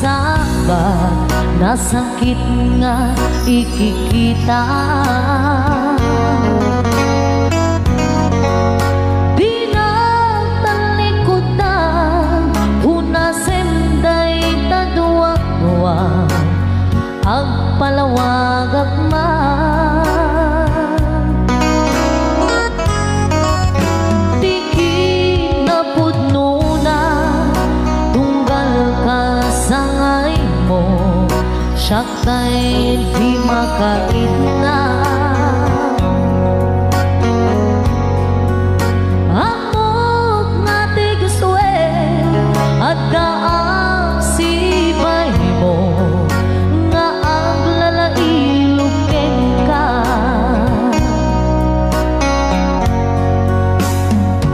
sabat na sakit nga ikikita. Di na talikutan hunasen day taduwa-duwa agpalawag agman. Siyak ta'y di makaitna. Amok nga di gustuwe at kaang sibay mo nga ang lalailukin ka.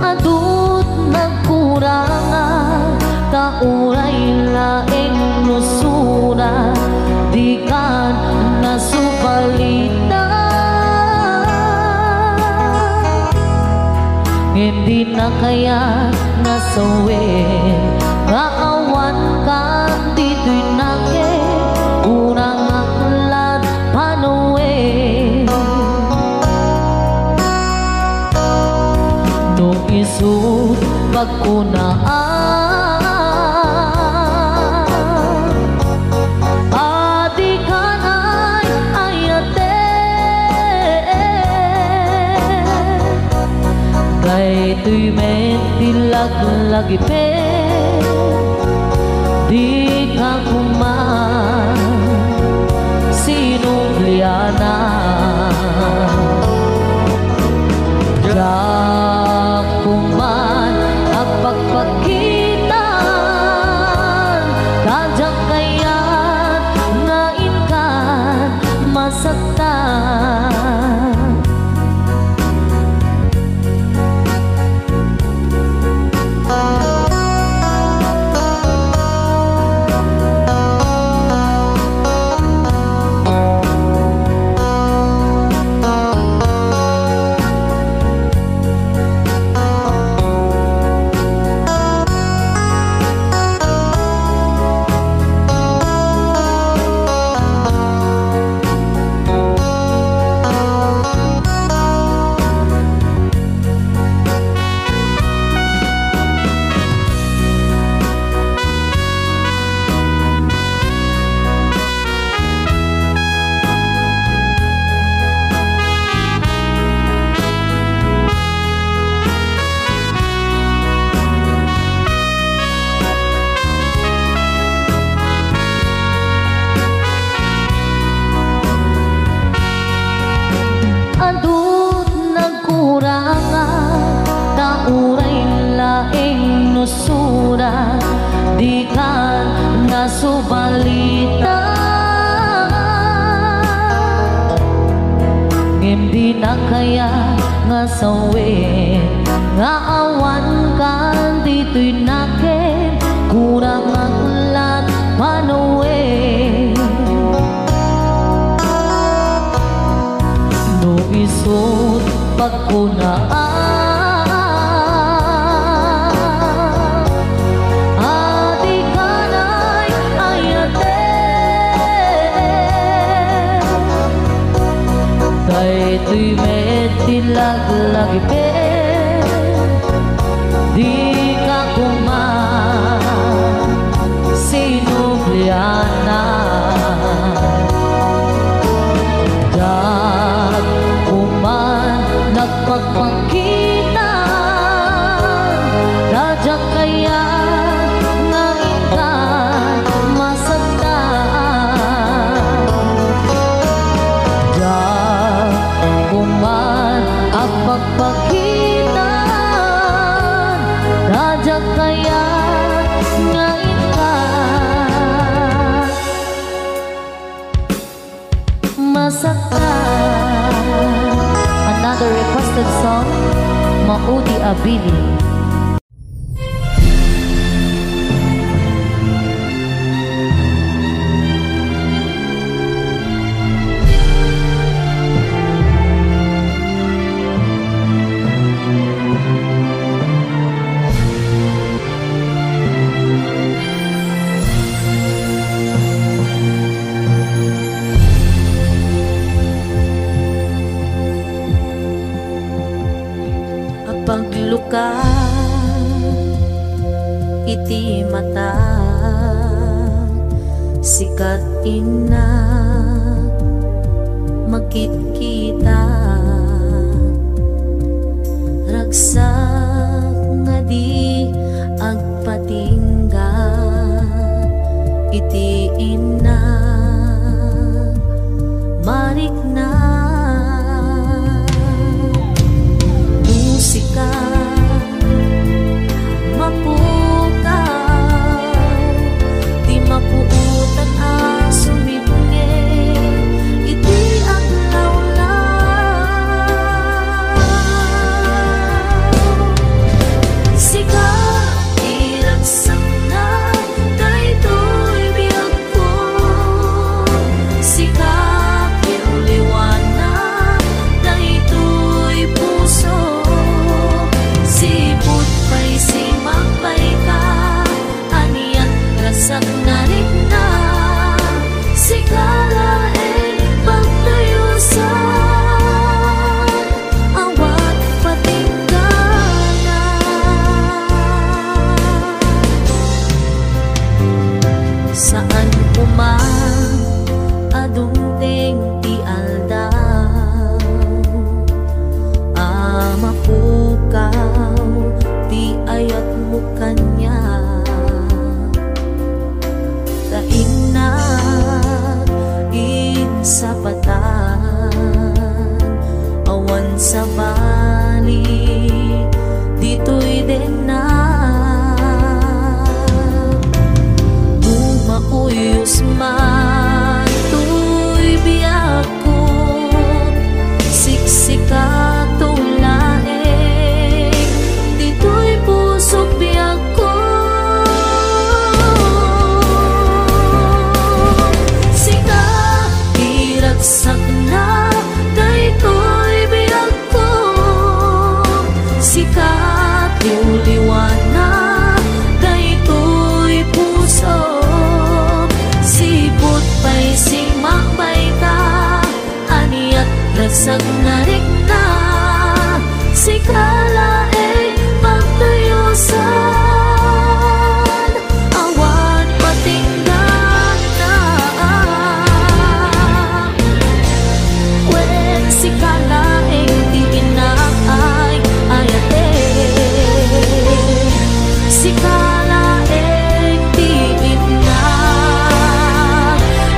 Adut nagkurangan kauray laing nusura di kan nasupalita. Hindi na kaya nasawin kaawan ka dito'y nake unang aklat panuwi. Nung isut pagkunaan tuy mentilag lagi pe di ka kuman sinubliana jak kuman ang pagpakitan kajak kaya't ngain kan masaktan. Nusura di kan nasubalita. Hindi na kaya nga sawin nga awan kan dito'y nakin kurang aklat panuwi. No isut pagkunaan tuy metilag lagi pe di ka kuman sinubliana jak kuman nagpagpakita dajak kaya ngain ka masaktan. Kuman ang pagpakitan dajak kaya ngain ka masaktan. Another requested song, Maudi Abili. iti mata sikat ina makit-kita ragsak nga di agpatingga iti ina marik na musika mapukaw di mapuutan sumibnge iti aglawlaw sika iragsak na daytoy biyag ko sika piuliwana daytoy puso sipot pa'y simagpay ka aniyak rasak na rin na sikala pagtayusan awat patingganan saan umang adungteng ti aldaw mapukaw ti ayat mo kanya kainag sa patan awan sa bali dito'y din na mauyos man tuy biyak ko siksika tulaeng dito'y pusok biyak ko sika iragsak na daytoy biyak ko sika tiuliwana daytoy puso sipot pa'y simagpay ka aniyak rasak na rin na sikala pagtayusan awan patinggan na wen sikala di inaay ayate sikala di ina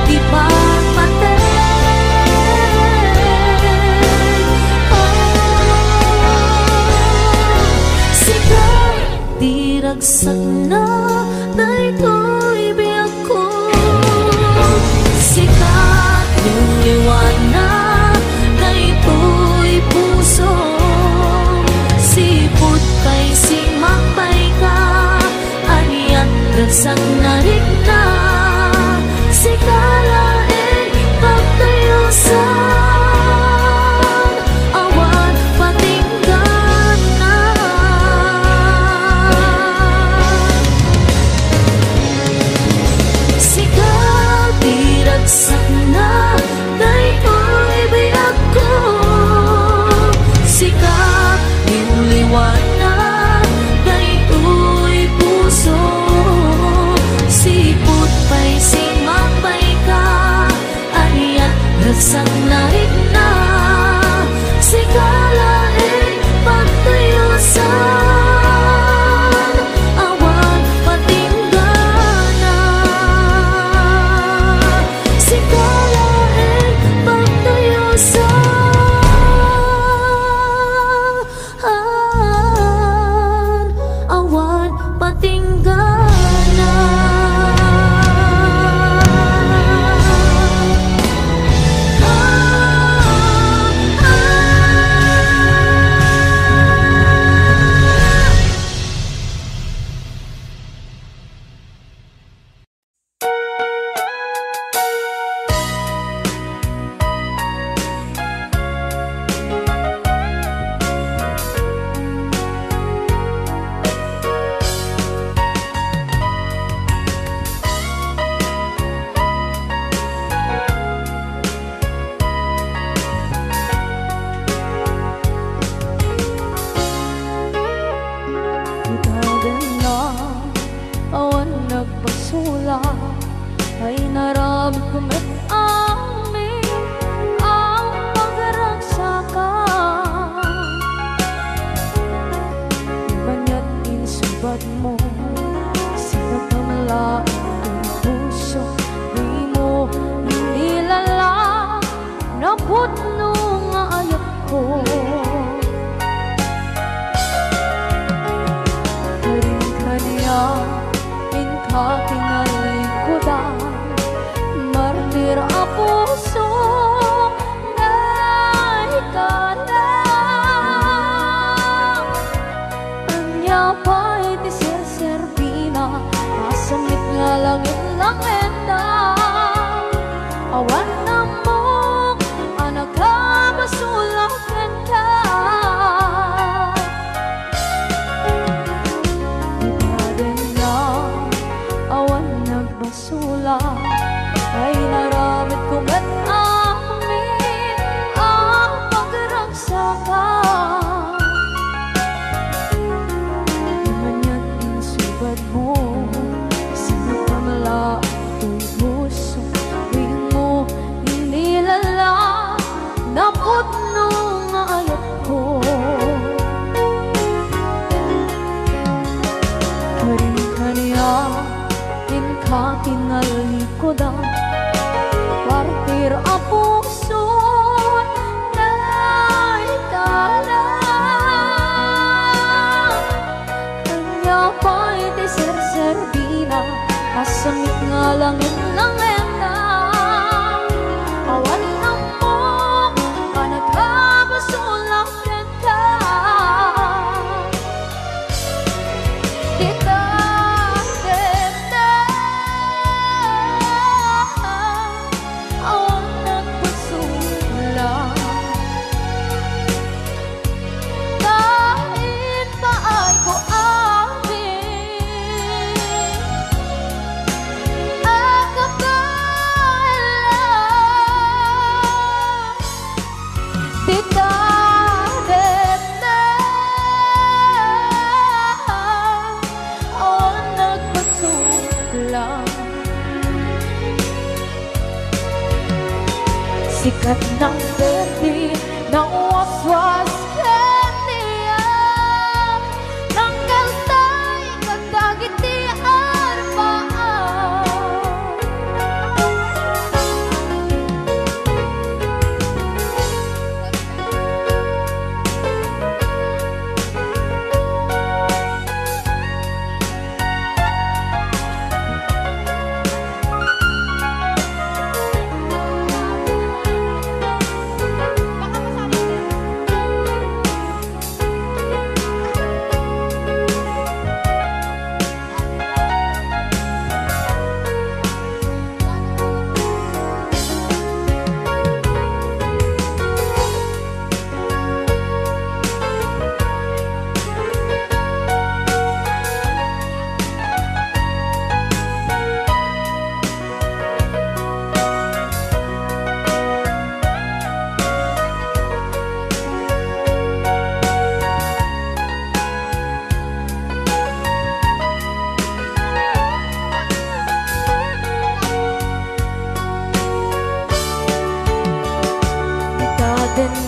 di pagpate sikala diragsak na daytoy biyak ko sikat yung liwanag daytoy puso sipot kay simagpay ka aniyak ragsak na rin na sikala pagtayusan awat patinggan na sikat diragsak na daytoy biyak ko sikat iuliwanag daytoy puso sipot basula ay naramit ko met amin ang pagragsaka. Banya't insubad mo sinatamlaan ang puso, di mo nilala na putno nga ayat ko. Karin-kanya inka kinalikodan, martir a puso na ikalang. Anya pa'y ti Serbina, masamit nga langit lang enda. Awan na mo anak ka basula kenta. Ibaden na awan nagbasula ay naramit ko met amin ang pagragsaka. Manya't insubad mo sinatamla ito'y puso, di mo inilala na putno nga ayat ko. Karin-kanya inka tinalikodan, partir a puso na ikalang. Kanya pa'y ti Serbina, masamit nga langit lang enda. Awan na mo anak ka basula kenta. Dita deta awan nagbasula, kahit paay ko amin akapala. Dita deta awan nagbasula, sikat ng berde ng waswas kaniya, ng kaltay kagdagit di arbaan.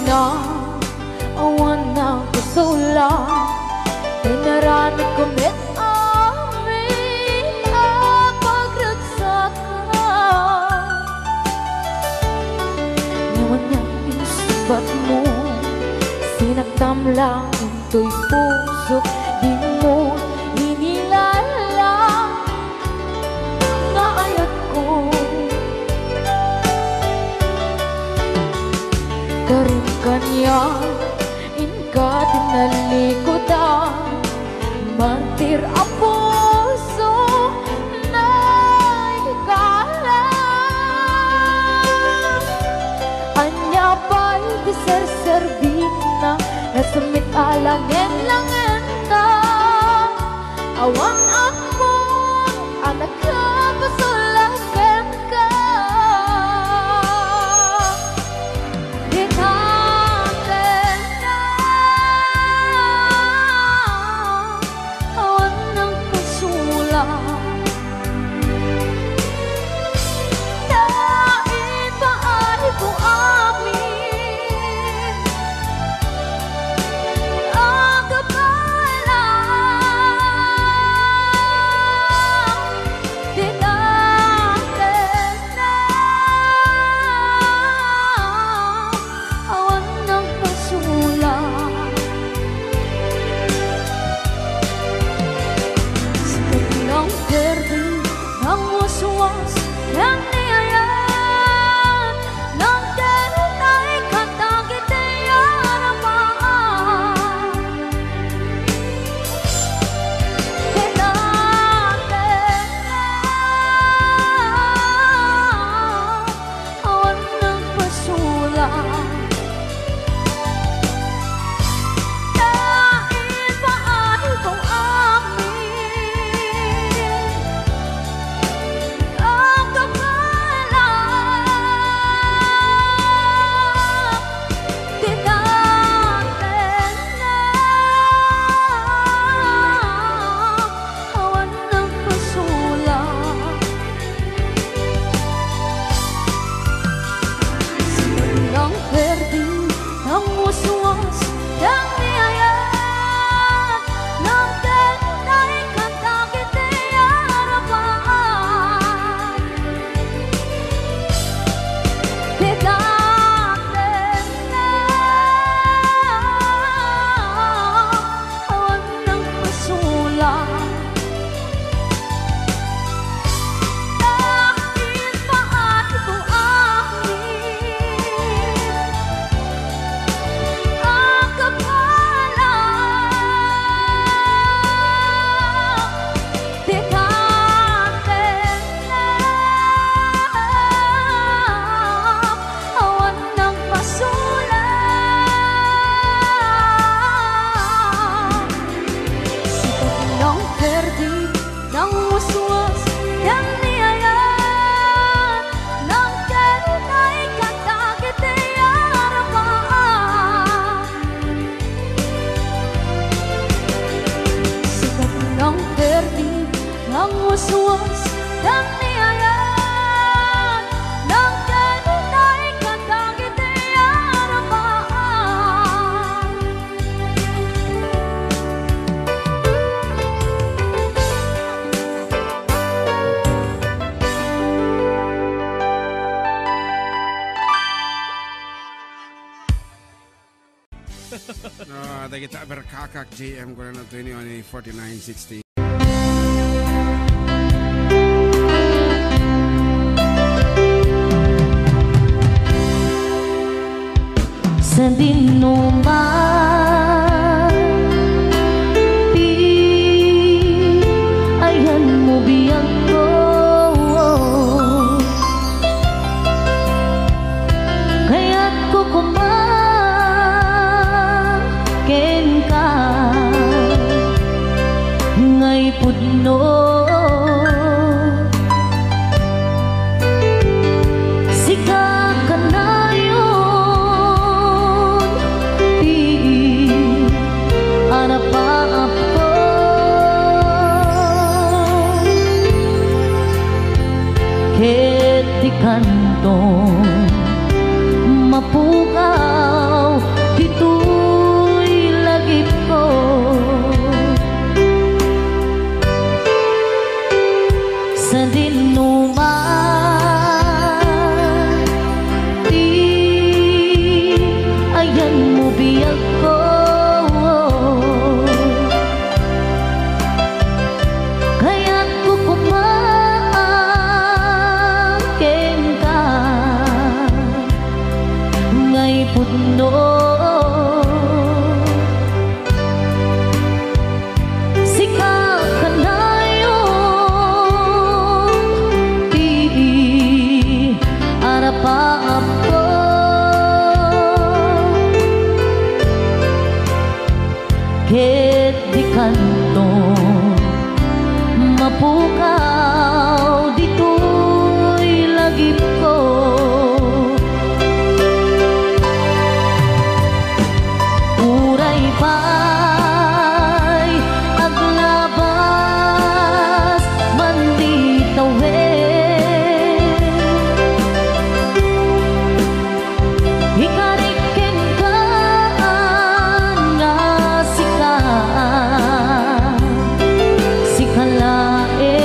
Na awan na basula, inaramit ko met amin ang pagragsaka. Ngayon na insubad mo sinagtamlang ito'y puso, di mo inilala na ayat ko. Karin-kanya inka tinalikodan, martir a puso na ikalang. Anya pa'y ti Serbina, nasamit alangin lang enda. yang niayat ng derutay katagit aramaan kedate awan ng pasulang waswas dan niayat ng derutay katagit aramaan kita berkakak JM kurang 20 4960. sa dinuman di ayan mo biyang ko kaya't ko kumaken ka ngay pudno di kantong mapukaw dito'y lagip ko sa dinuman di ayan mo biyag ko kaya't pudno sikap kanayon di arapap ko ket di kanto mapukaw dito'y lagip ko pa'y aglabas manditawin ikarikin ka nga sikalae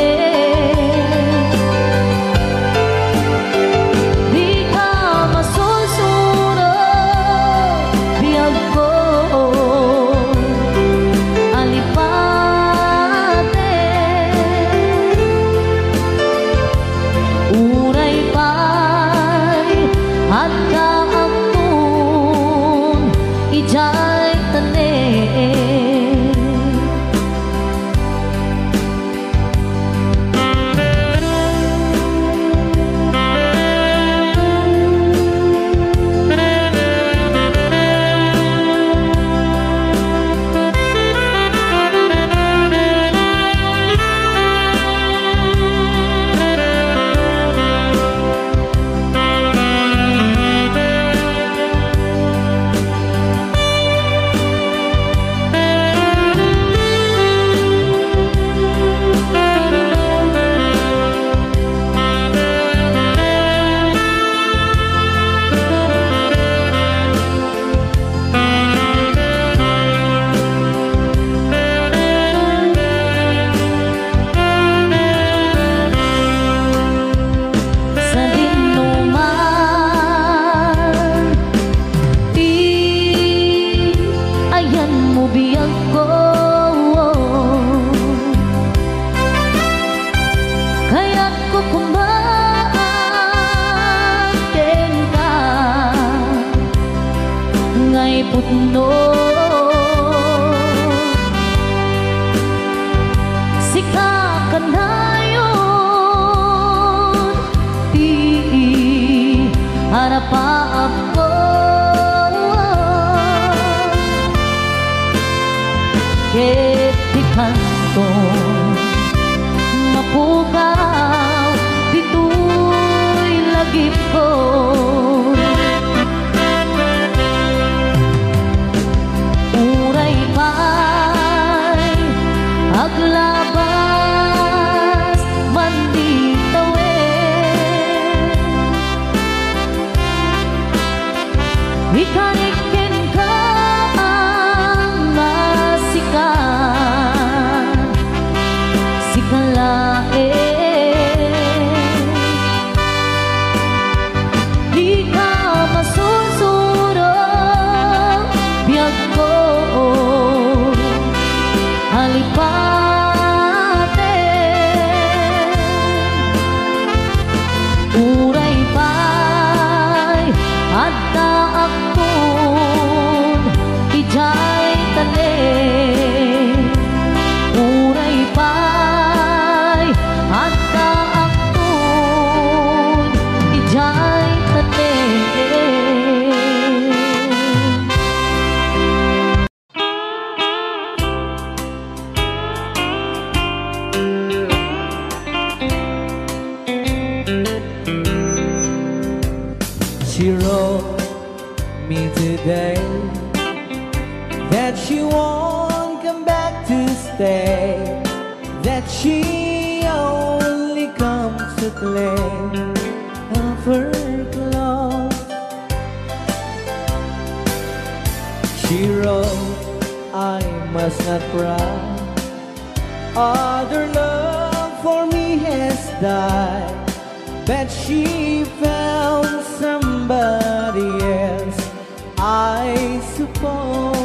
kaya't kukumbaken ka ngay putno sikakan hayon ti harapan ko ket ti kanto mapukaw dito'y lagip ko uray pa'y aglabas man di tawid ikanikin ka ang masikan sikalae di ka masusurong biyag ko halipate uray pa'y adda akon ijay tane uray pa'y adda akon ijay tane She wrote me today that she won't come back to stay, that she only comes to claim of her clothes. She wrote, I must not cry, other love for me has died, but she found somebody else, I suppose.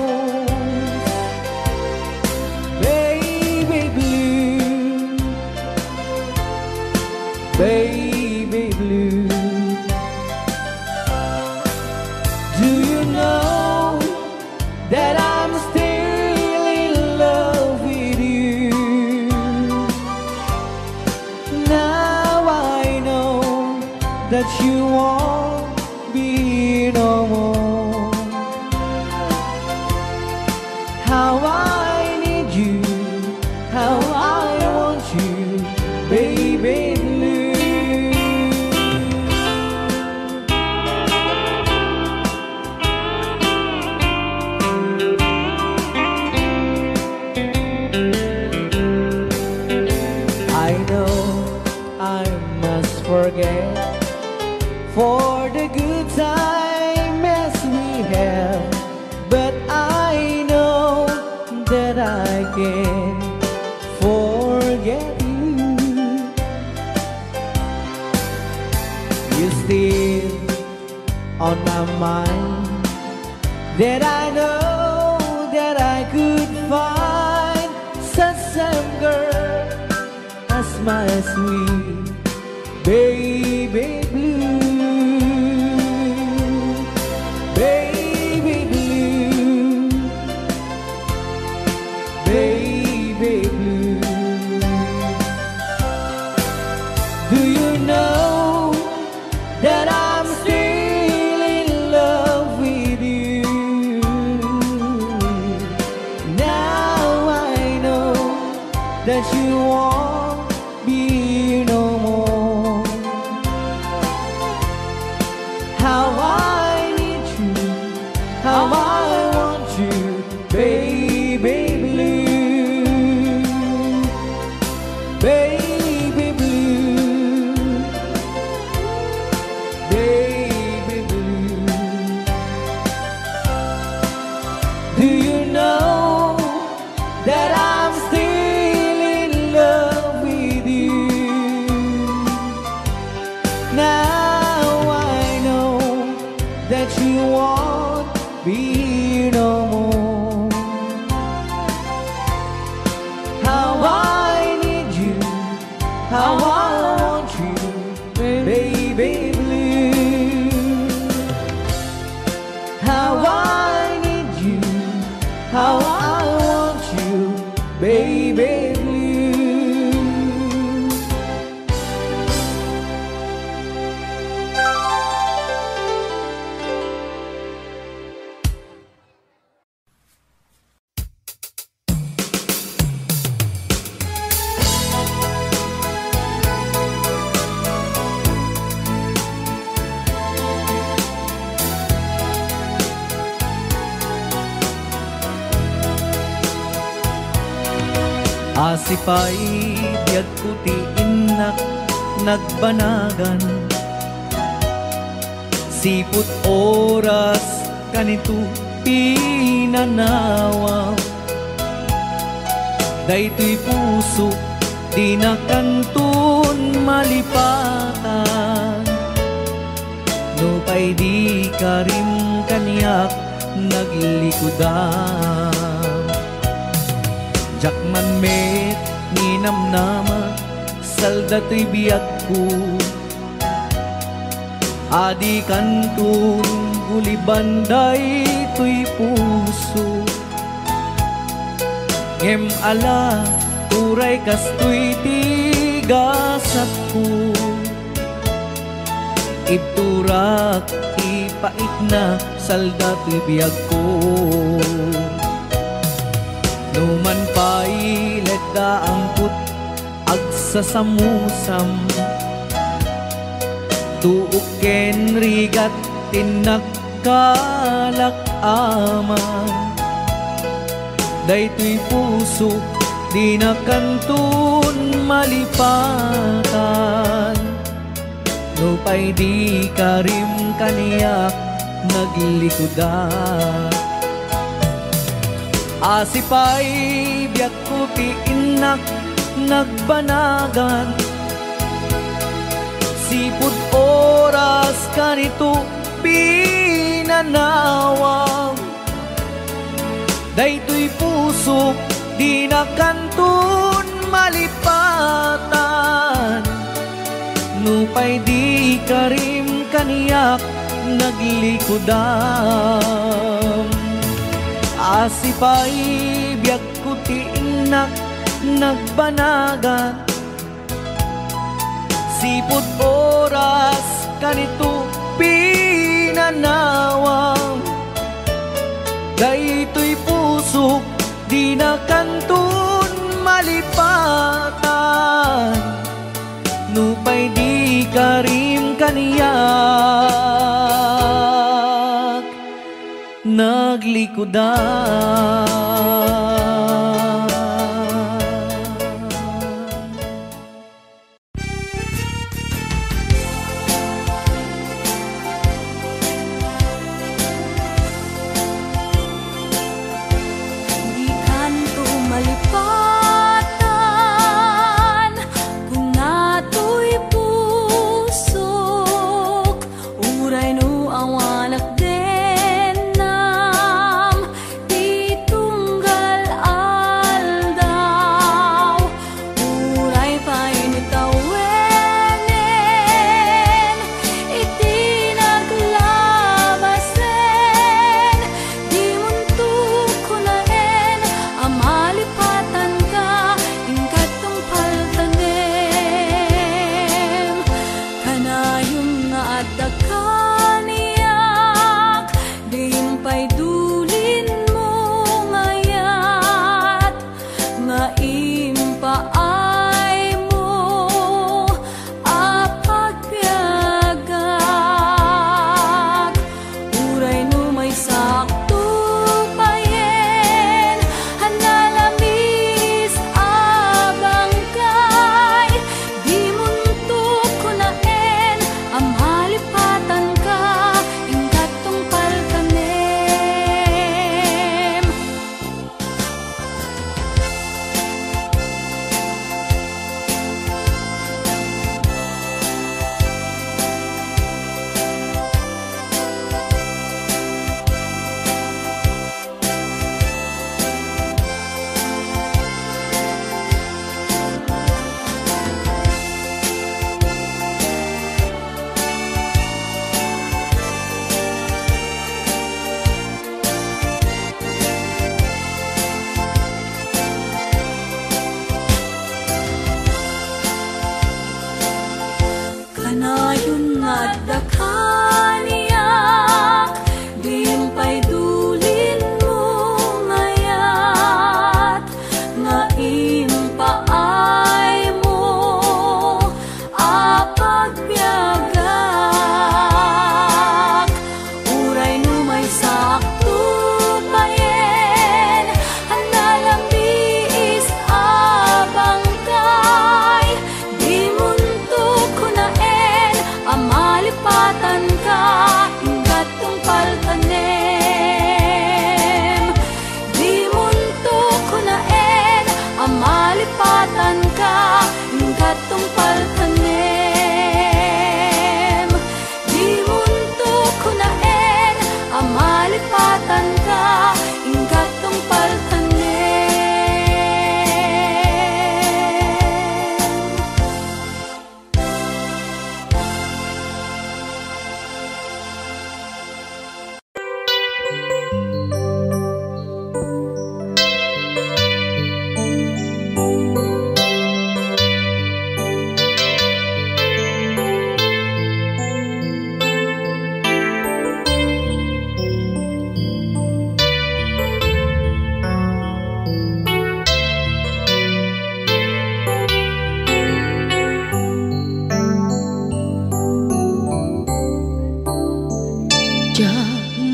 Baby blue, baby blue, do you know that I'm still in love with you? Now I know that you won't be no more. How I need you, how I want you, baby blue. I know I must forget for the good times we have, but I know that I can forget you. You're still on my mind, that I know that I could find such a girl as my sweet baby blue. Baby blue, baby blue, do you know that I'm still in love with you? Now I know that you won't be no more. How I need you, how I want you, baby blue, baby blue, baby blue. Do you know that I'm still in love with you? Now I know that you won't be no more. How I need you, how I Asipay biyag kuti inak nagbanagan, siput oras kanito pinanawa. Daytoy puso di na kantun malipatan, no pay di karim kaniyak naglikudan. Jakman met ninamnama saldatoy biyag ko, adi kantun gulibanday to'y puso. Ngem ala turay kastoy tigasat ko, ibturak ipait na saldatoy biyag ko. Numan pa'y ledda ang put agsasamusam, tuok ken rigat tinagkalak aman. Daytoy puso di na kantun malipatan, no pay di karim kaniyak naglikudan. Asipay biyag ko ti inak nagbanagan, sipud oras kanito pinanawa. Daytoy puso di na kantun malipatan, no pay di karim kaniyak naglikudan. Asipay biyag ko ti inak nagbanagan, sipud oras kanito pinanawa. Daytoy puso di na kantun malipatan, no pay di karim kaniyak naglikudan.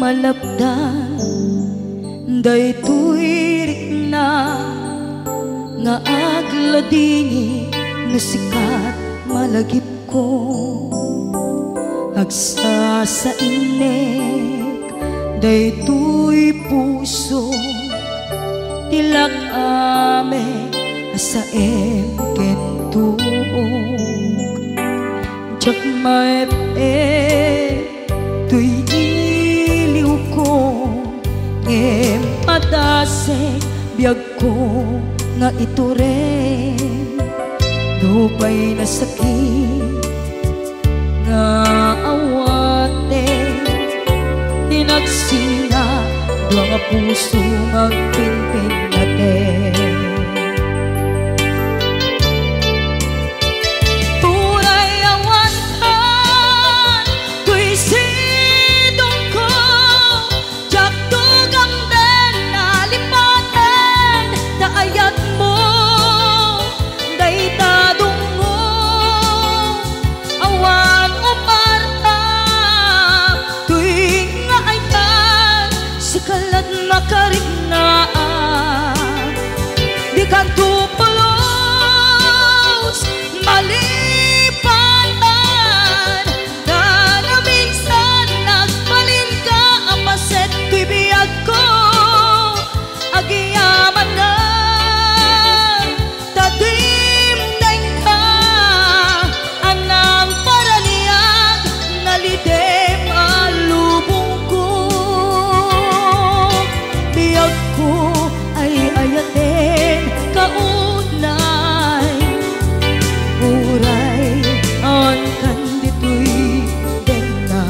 malapdan daytoy rikna nga agladingi no sikat malagip ko agsa sa inek daytoy puso tilak ame asaem kentuog jak maep tuy iliw ko ngem padase biyag ko nga ito rin lupay na sakit nga awate tinagsinga doa nga puso magpinpin natin turay awan ka tuy sidong ko jak tugam den nalipaten naayat mo dayta dungo awan umarta tuy nga ayan sikalat makarignaat di ka tupulos malipatan na minsan nagbalin ka apaset tuy biyag ko agiyaman na tadimdeng ka anang paraniag nalidem alubong ko biyag ko ay ayatin kaunay uray on kanditoy denga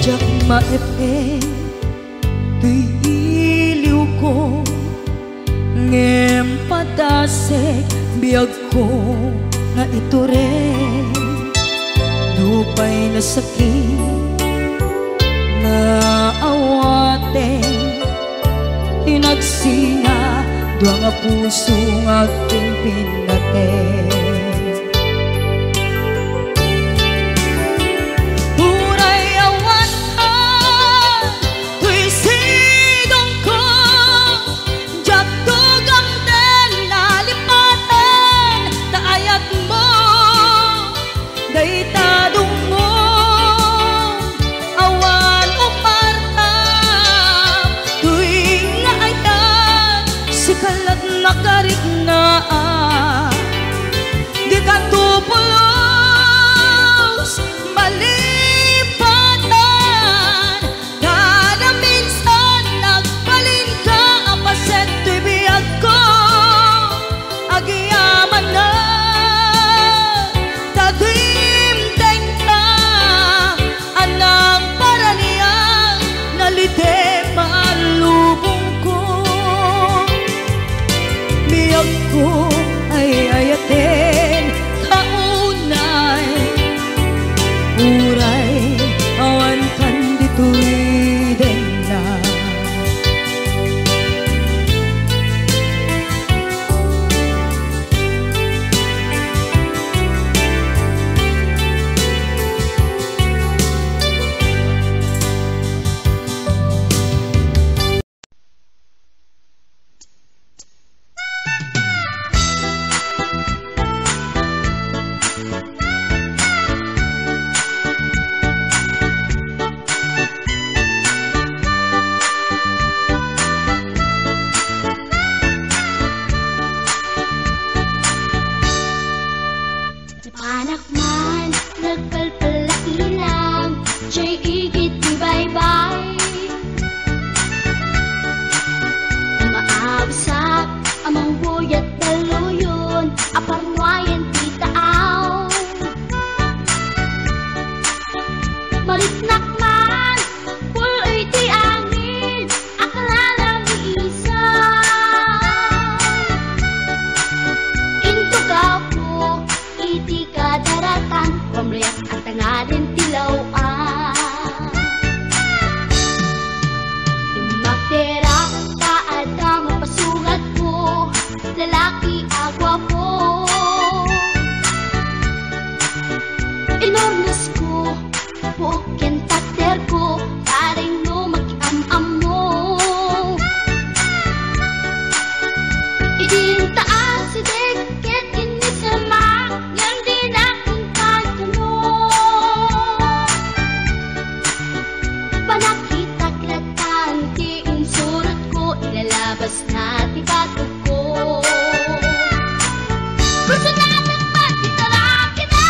jak maepe tuy iliw ko ngem padasek biyag ko nga ito rin lupay na sakit na awate tinagsinga doa nga puso nga pingpin natin turay awan ka tuy sidong ko jak tugam den nalipaten naayat mo dayta dungo awan umarta tuy nga ayan sikalat makarignaat di ka tupulos malipatan kada minsan nagbalin ka apaset tuy biyag ko agiyaman na tadimdeng ka anang paraniang nalidem alubong ko biyag ko ay ayatin kaunay uray awan kanditoy denna Panak man, nagpalpalailang siya'y igit di bye-bye maabsak amang buyat daluyon aparwayan di taaw maritnak man puloy di angin akala lang iisa into gapo iti kadaratan pamliyak at tangadin tilawan Inornas ko, buok yan takder ko, taring no mag-am-am mo. Idin taas si deket inisama, yan din akong katanong. Panakitag latan, tiin surat ko, ilalabas na tibatog ko. Gusto natin magkitara kita,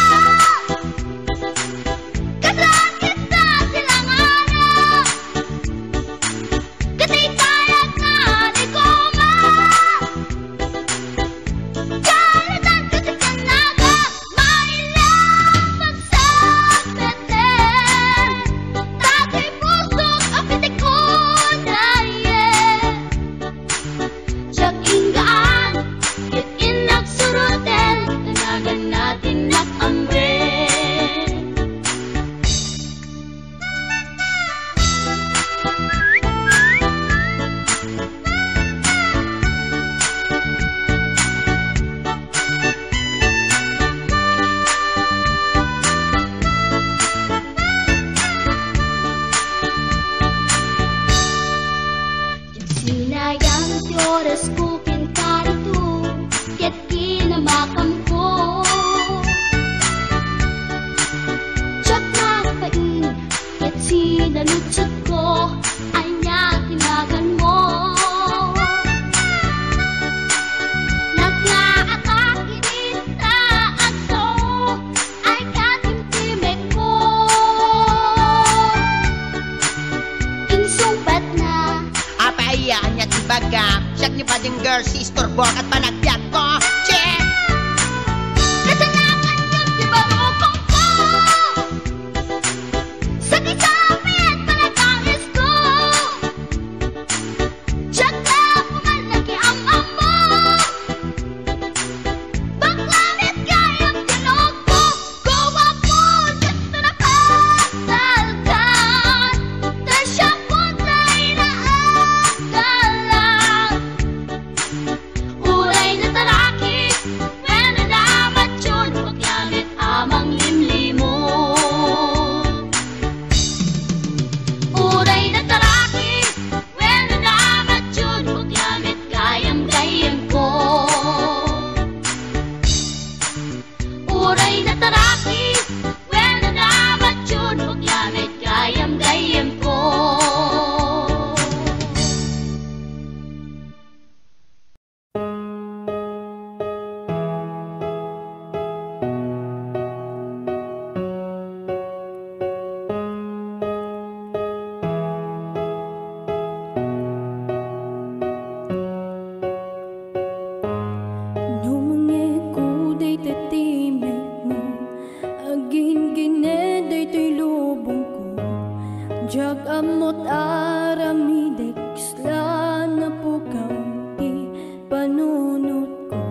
kasaan kita silang anak, katitayag na di ko ma. Kalatan kasi kanaga, mailang magsabete, tatay pusok apitik ko daye. Siyak ingaan, yun inagsurutin, tanagan natin nakamre. Sinayang ti oras ko kinkarito, ket kinamakam ko. Tiyak na pain, ket sinalutsot ko, anya tinagan mo. Naglaatag inita ato, ay katimtimek ko. Insumpat na Apayaan niya tibaga, siyak ni bading girl, sister bork at panagbiag ko. Check! kasalanan yun, di ba mukong ko? Sakit sa amin, panagangis ko. Tiyak na pumalaki ang amo. Baklanit kayang tinog ko. Gawa po, gusto na pasalkan. Tasya po tayo na agalan. Uray na taraki, when namat yun, huwag yamit amang limlimo. Uray na taraki, when namat yun, huwag yamit gayam-gayam ko. Uray na taraki, when namat yun, huwag yamit gayam-gayam ko. Numangi ko day tatimek mo, agin gineday to'y lubong ko. Jag amot aramidek, isla na po kaunti panunot ko.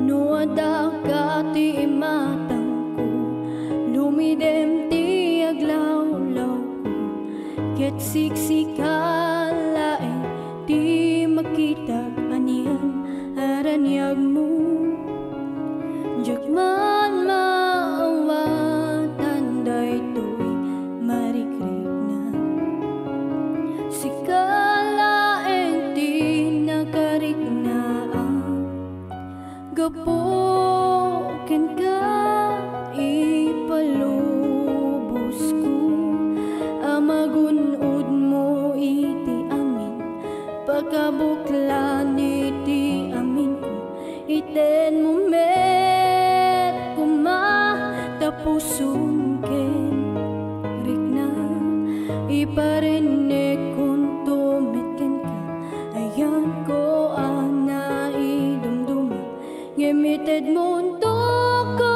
Nuada ka ti imatang ko, lumidem ti aglaw-law ko. Ket siksikalae, di makita aniyan aranyag mo. Jagman maawatan day to'y marikrik na. Sikalaeng di nakarik na gapoken ka ipalubos ko. Amagunod mo iti amin, pagkabuklan iti amin ko. Iten mo met kumatapusun ken rikna, iparinig kung tumitken ka. Ayan ko ang naidumduma, ngemited mundo ko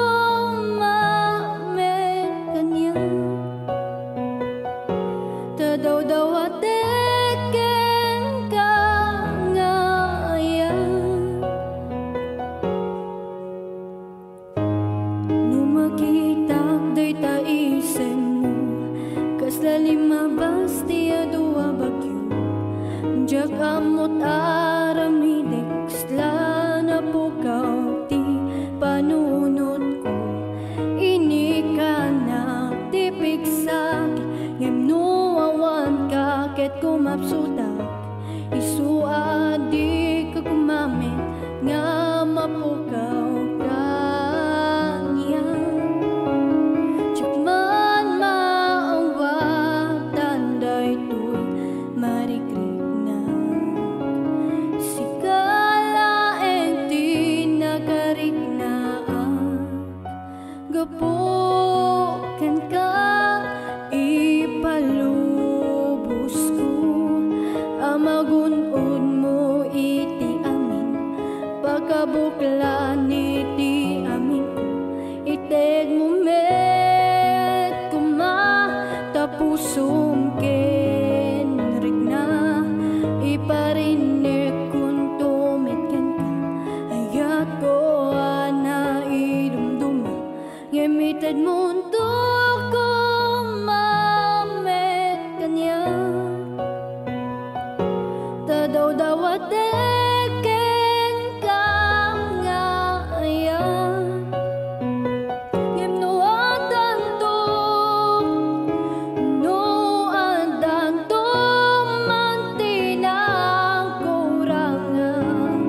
mamet kanya. Tadaw-daw ateken ka ngayon. Numakitag day taisen mo, kaslalimabas ti adua bagyo. Jag amot aramidek, sla na po kauti ko mapsutak isua di ka kumamit nga mapukaw ka niya Chikman maawatan daytoy marikrik na Sikala enti nagarik na gapukan ka ipalubos ko amagunod mo iti amin pagkabuklan iti amin ko ited mo met kumatapusom kenrik na iparinig kun tumit ken ka ayat ko ana idumduma ngemited mo untuk kumamet kanya tadaw-dawat deken kang nga ayan ngimnuatan to nuandan to mantinang kurangan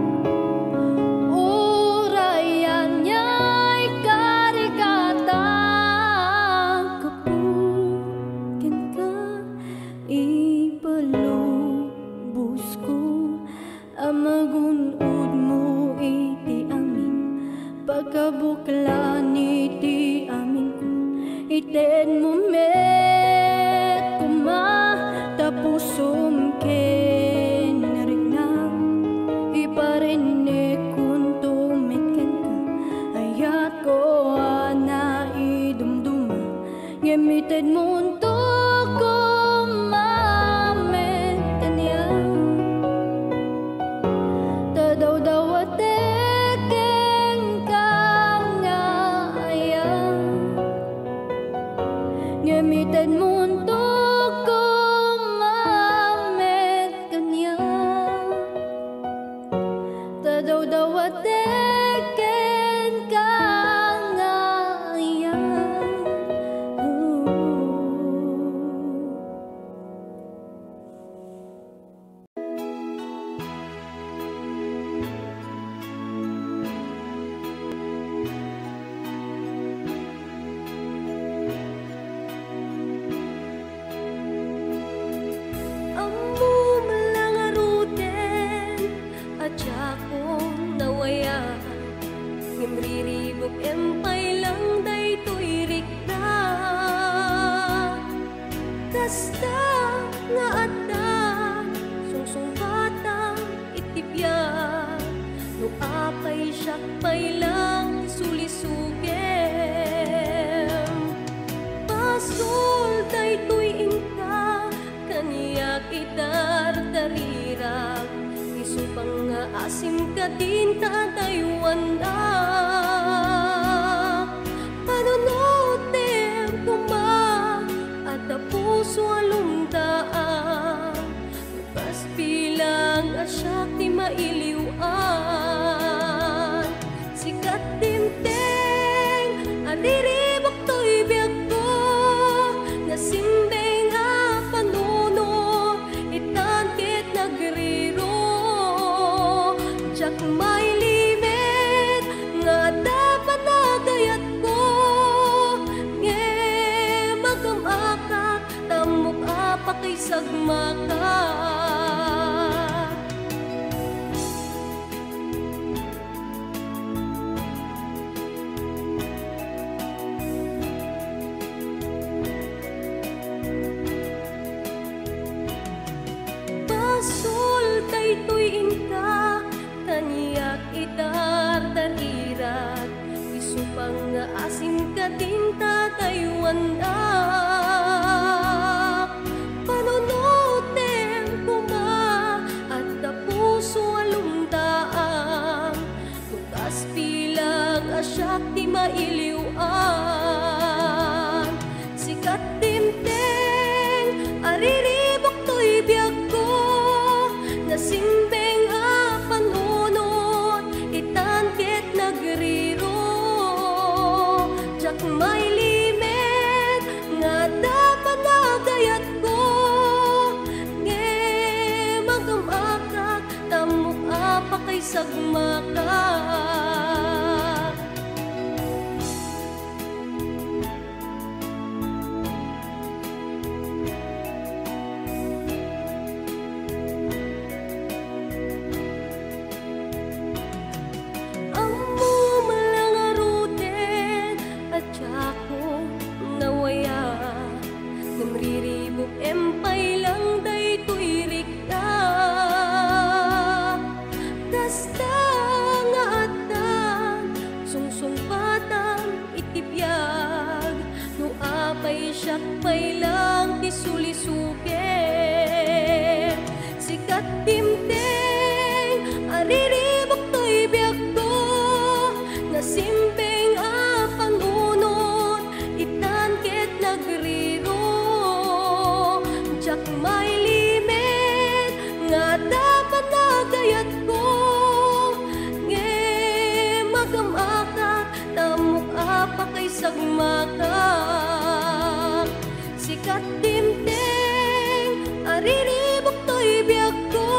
urayan niya'y karikatang kapukin ka ipalubos ko amagunod mo iti amin pagkabuklan iti amin ko ited mo met kumatapusom kenrik na iparinig kun tumit ken ka ayat ko ana idumduma ngemited mo untuk kumamet kanya tadaw-dawat deken kang nga ayan ngemited mo untuk kumamet kanya tadaw-dawat deken kang nga ayan Ammo malangaruten at akong nawaya ngimriribok empay lang daytoy rikta kasta nga adda sungsung batang itipya no apay syakpay lang sulisugem pasol daytoy ingka kaniyak idardarirag isupang nga asim ka din tatayuan na panunutem kuma at puso alumdaan bukas bilang asyak ti mailiwan sikat tinteng adiribok to'y biyag ko nasimbeng nga panunod itantit nagriro jak may limit nga dapat nagayat ko nge magamakak tamok apak kay sagmaka pasol daytoy ingka kaniyak idardarirag isupang nga asim ka din tatayuan na panunutem kuma at puso alumdaan bukas bilang asyak ti mailiwan sikat timteng ariribok to'y biyag ko nasimbeng a panunod itantit nagriro jak may limit kay siyak pay lang kisulisuke. Sikat timteng ariribok to'y biyak ko, nasimpeng apanunot itan ket nagriro. Jak may limit nga dapat nagayat ko, nge magamaka tamok apa kay sagmaka. Sikat timteng ariribok to'y biyak ko,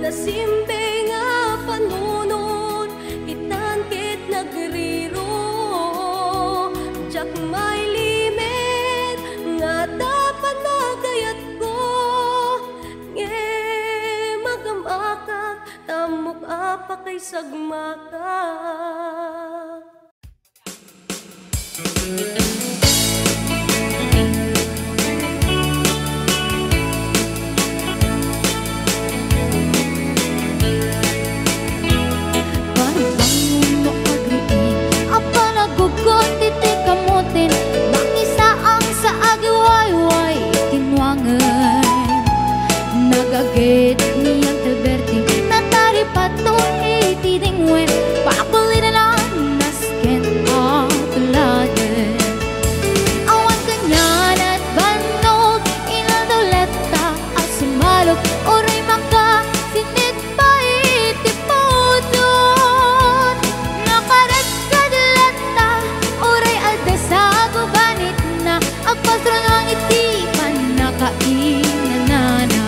nasimpeng apanunot itan ket nagriro. Jak may limit nga dapat nagayat ko, nge magamaka tamok apa kay sagmaka. Nagagit niyang Alberti natari pato itidingwen pakulit na lang nasken apuladen. Awan kanyan at banog inaldoleta asimalog oray maka sinit pa itipudon. Nakaret kadalata oray adasago banit na agpastro ng itipan nakainanana.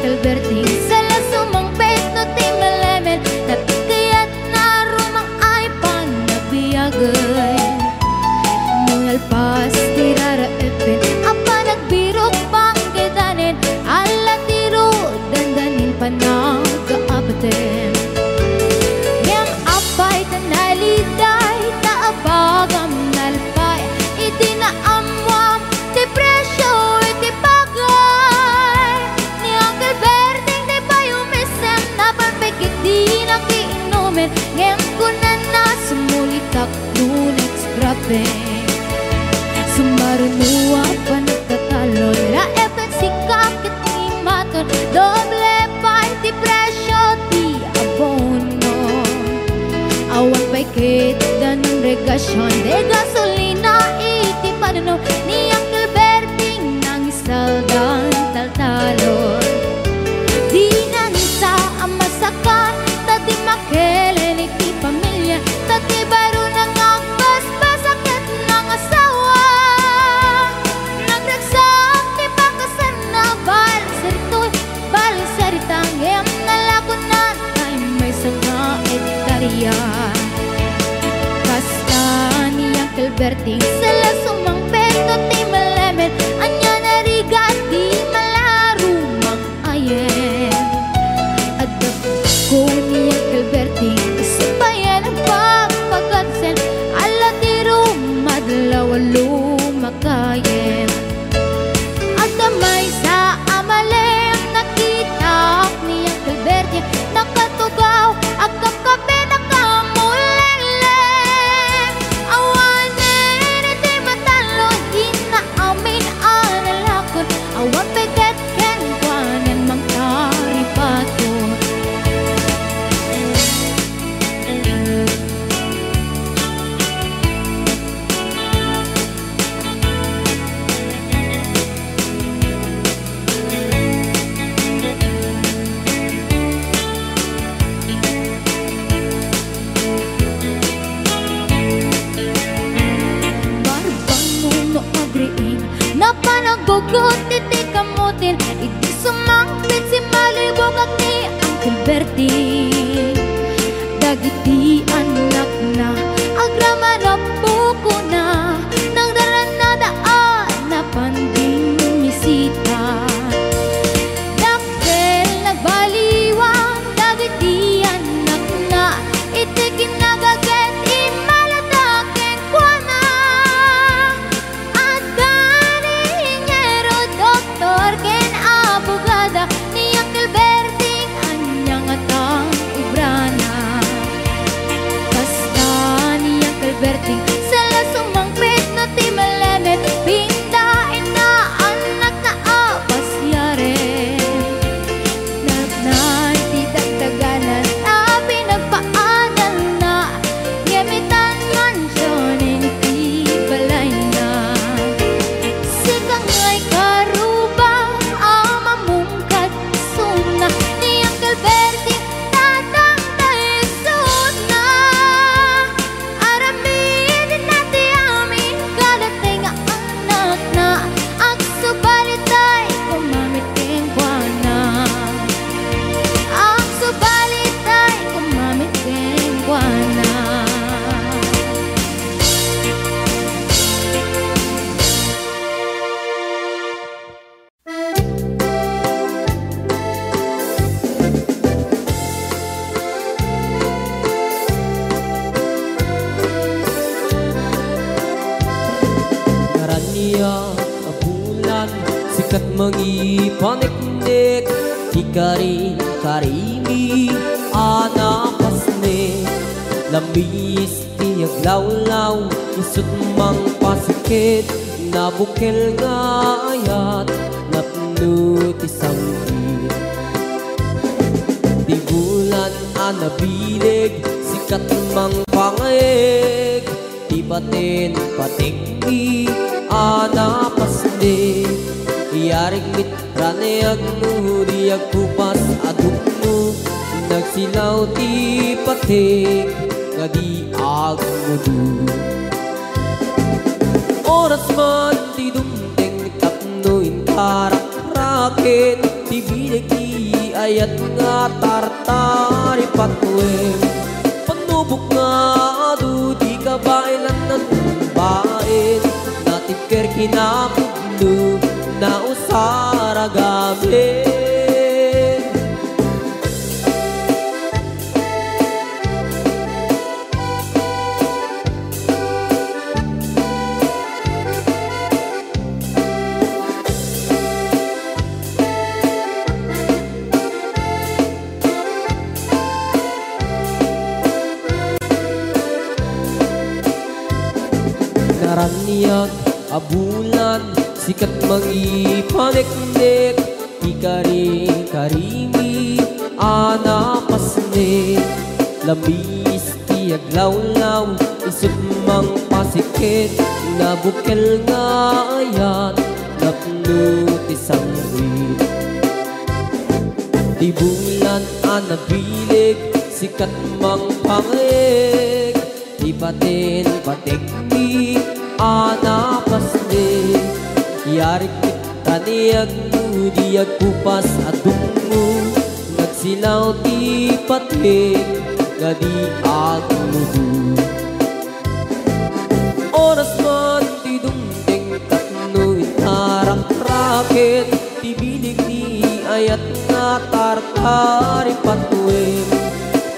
Alberting sala sumang peto ti malemen napikayat na rumang ay panabiyagay. Mungalpas ti raraepin apa nagbirok pang kedanin ala tiro dandanin panagkaabaten. Yang apay tanaliday taabagam nalpay itinaamwam ti presyo iti bagay. Alberting di ba yumisem na panpekit di nakiinumin ngayon ko na sumulitak nunex grabe. Sumarunuwa pa nagtatalon la efek sikakit ni maton doble pa ti presyo ti abono. Awan pa'y kita ng regasyon de gasolina iti panuno ni ang Alberting nang isaldan taltalon. Di na nisa ang masakan, tati makelen iti pamilya, tati baro nang agbasbasakit ng asawa. Nagragsak ti pakasan na balisaritang ngayam nalakon na tayo may sanga etarya. Kasta niyang Alberting sala sumang peto ti malemen anya narigat di malarumang ayen. Adap ko niyang Alberting isipayan ang pagpagansen ala tiro madlaw lumakayen. Adamay sa amalem nakita niyang Alberting nakatugaw agam kape nakamuleleng. Awanin iti matalon di na amin analakon awan peget ken kwanen mang taripato. Napanagugot iti kamutin iti sumangpit si malibog at ni ang Alberting. Dagiti anak na agrama na buko na nang daran na daan na panding misita. Dakkel nagbaliwang dagiti anak na iti kinagaget imalataken kwa na. Doktor ken abogada niyang Alberting anyang atang ibrana. Basta niyang Alberting sa niya bulan, sikat mangipaniknik, ikari-karimi anapasne, lamis tiyag lawlaw, isut mang pasikit, nabukil nga ayat, napno tisangkit. Di bulan anabilig, sikat mang pangayeg, di batin patigdi anapasne, iyarig mitranayag mo, diyag kupas aduk mo, nagsilaw ti patig, nga di agmudu. Oras man ti dumdeng tapnoin karak-rakit, ti bilig ti ayat nga tartari patwem, panubok nga adu di kabailan ng bain, natipker kinapugno na usara gabi. Naraniyak abulan, sikat mangipaniknik, ikari-karimi anapasne, lamis tiyag lawlaw, isut mang pasikit, nabukil nga ayat, napno tisangwit. Di bulan anabilig, sikat mang pangayeg, di batin patigdi anapasne, yarik taniyag mo, diyag kupas adung mo, nagsilaw ti patig, gadi agmudu. Oras man ti dumdeng tapno itarak-rakit, ti bilig ti ayat nga tartari patwem,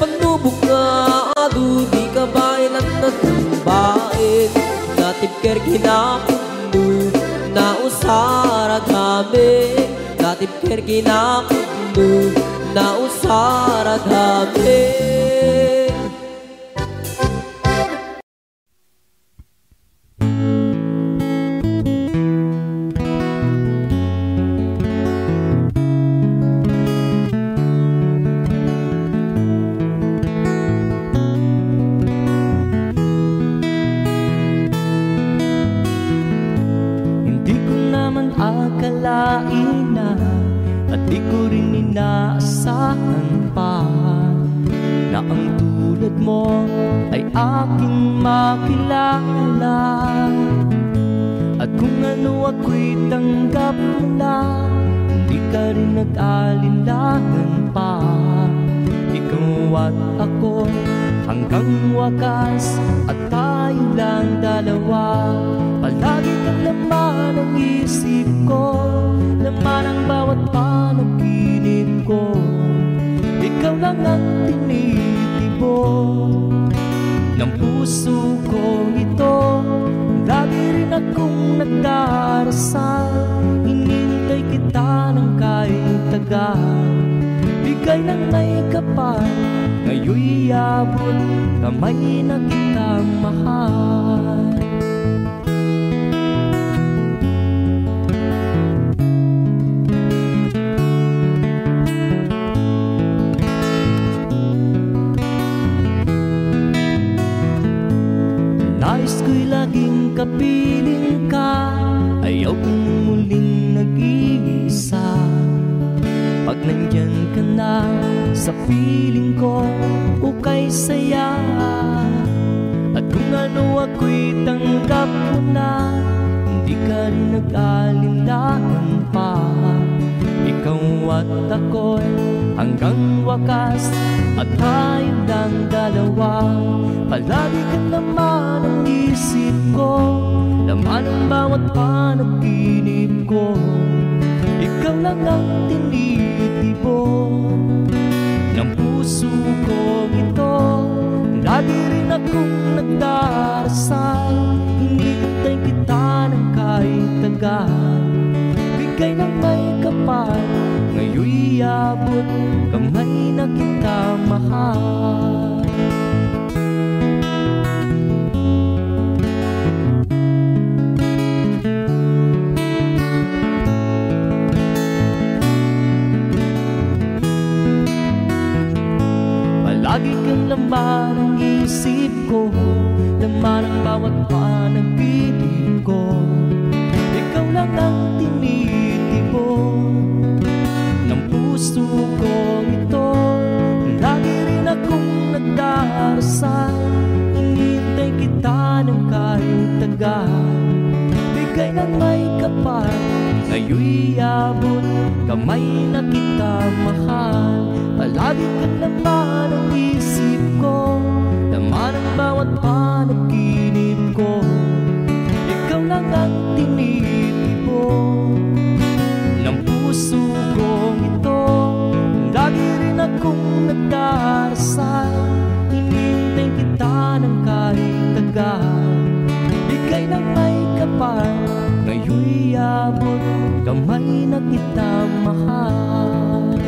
panubok nga adu di kabailan na tumbain, natipker kinapugno na usara gabi, natipker kinapugno na usara gabi. Akalain na at di ko rin inaasahan pa na ang tulad mo ay aking makilala, at kung ano ako'y tanggap mo na, hindi ka rin nag-alinlangan pa. Ikaw at ako hanggang wakas, at tayo lang dalawa. Palagi kang laman ang isip ko, laman ang bawat panaginip ko. Ikaw lang ang tinitibok ng puso ko ito. Lagi rin akong nagdarasal, hinintay kita ng kahit tagal. Bigay ng may kapal, ngayon'y abot kamay na kitang mahal. Nais ko'y laging kapiling ka, ayaw kong muling nag-iisa. Pag nandyan ka na sa piling ko, ukay saya. At kung ano ako'y tanggap mo na, hindi ka rin nag-alinlangan pa. Ikaw at ako'y hanggang wakas, at tayo lang dalawa. Palagi ka naman ang isip ko, laman ang bawat panaginip ko. Ikaw lang ang tinitibok ng puso ko ito. Lagi rin akong nagdarasal, hinintay kita ng kahit tagal. Bigay ng may kapal, ngayon'y abot kamay na kita mahal. Palagi kang laman ng isip ko, laman ang bawat panaginip ko. Ikaw lang ang tinitipon ng puso kong ito. Lagi rin akong nagdarasal, hinihintay kita ng kahit tagal. Bigay ng may kapal, ngayon'y abot kamay na kita mahal. Palagi kang laman ng isip ko, laman ang bawat panaginip ko. Ikaw lang ang tinitipon ng puso kong ito. Lagi rin akong nagdarasal, hinihintay kita ng kahit tagal. Bigay ng may kapal, ngayon'y abot kamay na kita mahal.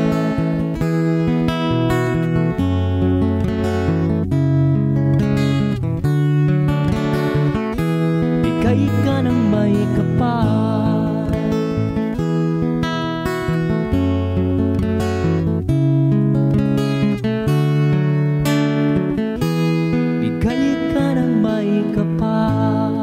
Bigay ka ng may kapal, bigay ka ng may kapal.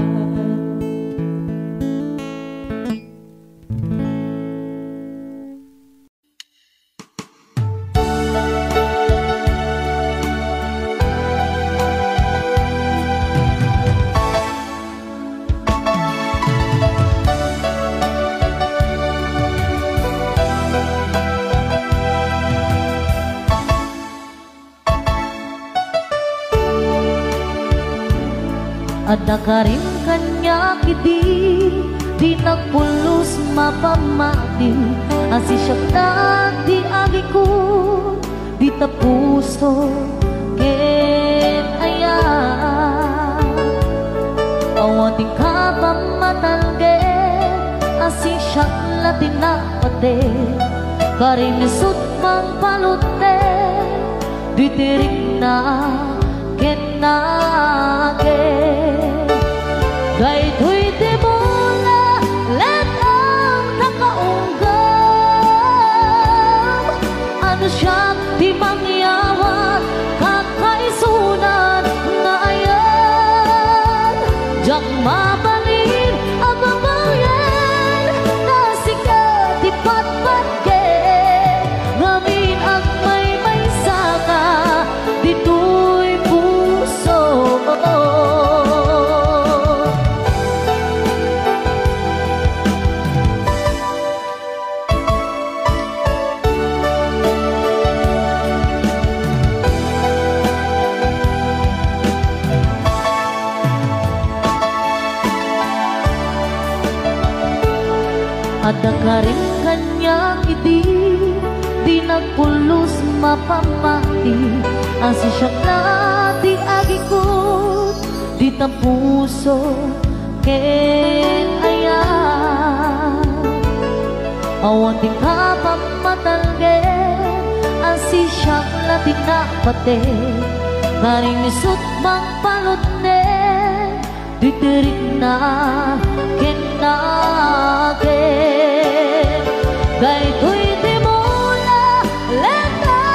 Ada ka rin kanya kiti, di nagpulos mapamati. Asi siya di agi ko, di tapuso ken aya. Awating ka pa matalge, asi siya latinapate. Karimisut mang palute, di tirik na kenage. Kay tuy di mula let ang nakaunggam. Ano siya di mangyawat kakaisunan na ayan. Diyak mabalin ang babayan na sikat di patpatke. Ngamin ang may saka dito'y puso. Ada ka rin kanyang iti, di nagpulos mapamati. Asi siya na di agi ko, di tapuso ken aya. Awanting ka pa matalge, asi siya na tinapate. Karimisut mang palutne, di tirik na kenage. Kay tuy di mula leta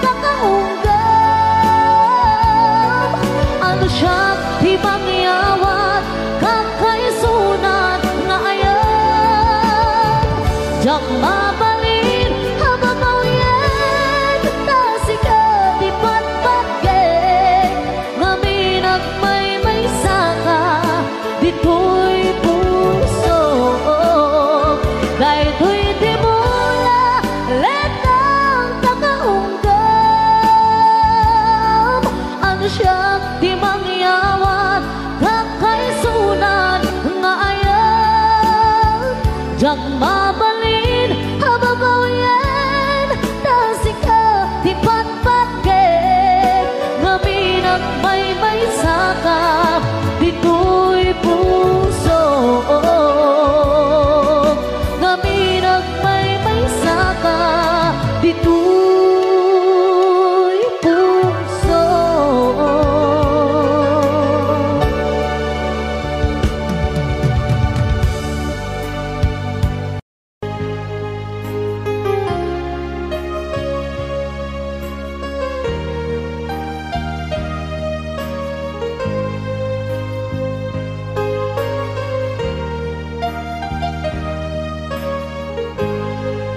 kakaunggam. Ano siya di mangyawat kakaisunan na ayan. Diyak mabalin hababawyan na sikat di patpatke. Ngamin ang may saka dito'y puso. Kay tuy di mula letang kakaunggam. Ano siya di mangyawat kakaisunan nga ayan. Diyak mabalin hababawyan na sikat di patpatke. Ngamin ang may saka dito'y puso.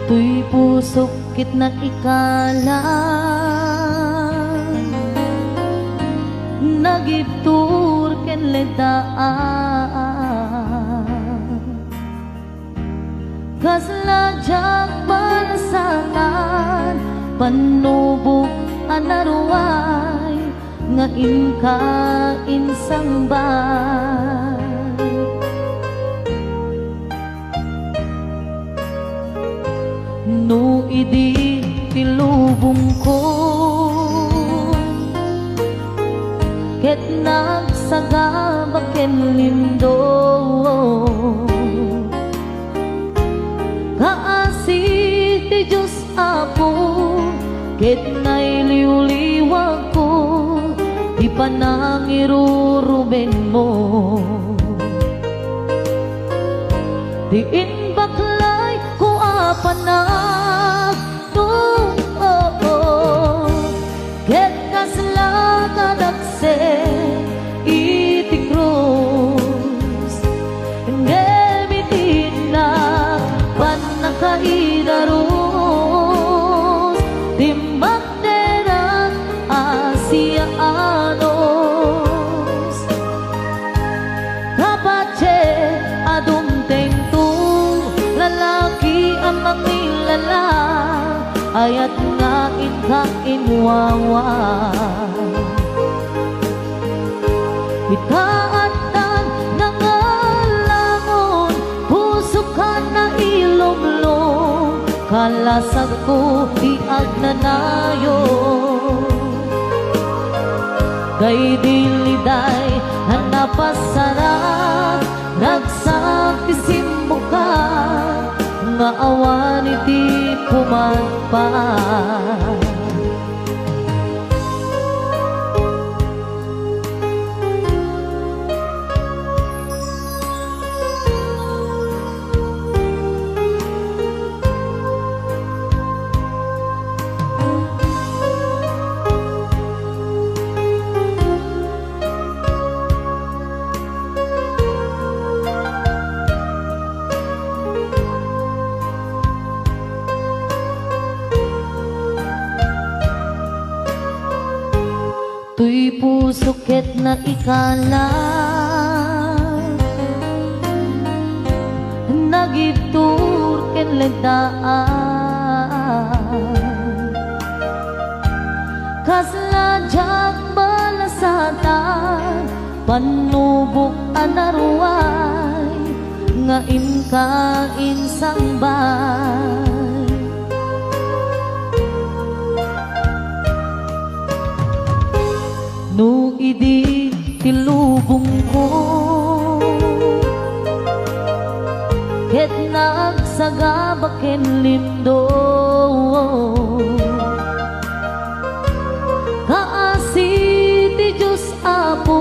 Tuy pusok kit na ikala nagibtur ken ledaan kasladyak panasanan panubok anaruay nga inka insangban no idi tilubong ko ket nagsagabak ken lindo kaasi ti Diyos Apo ket nailiwliwag ko di panangiruruben mo diin baklay ko apanag ket kaslakadakse iti krus ngemitin na panakaidaros timbak derang Asiaanos kapache adumteng tu lalaki ang mangilala ayat nga inwawa itaatan nangalangon puso ka na ilomlom kalasag ko di agnanayo kay diliday hanapasara nagsakisimbo ka nga awan iti pumagpaan tuy puso ket na ikala nagibtur ken ledaan kasladyak balasatan panubok anaruay nga inka insambay no idi tilubong ko ket nagsagabak ken lindo kaasi ti Diyos Apo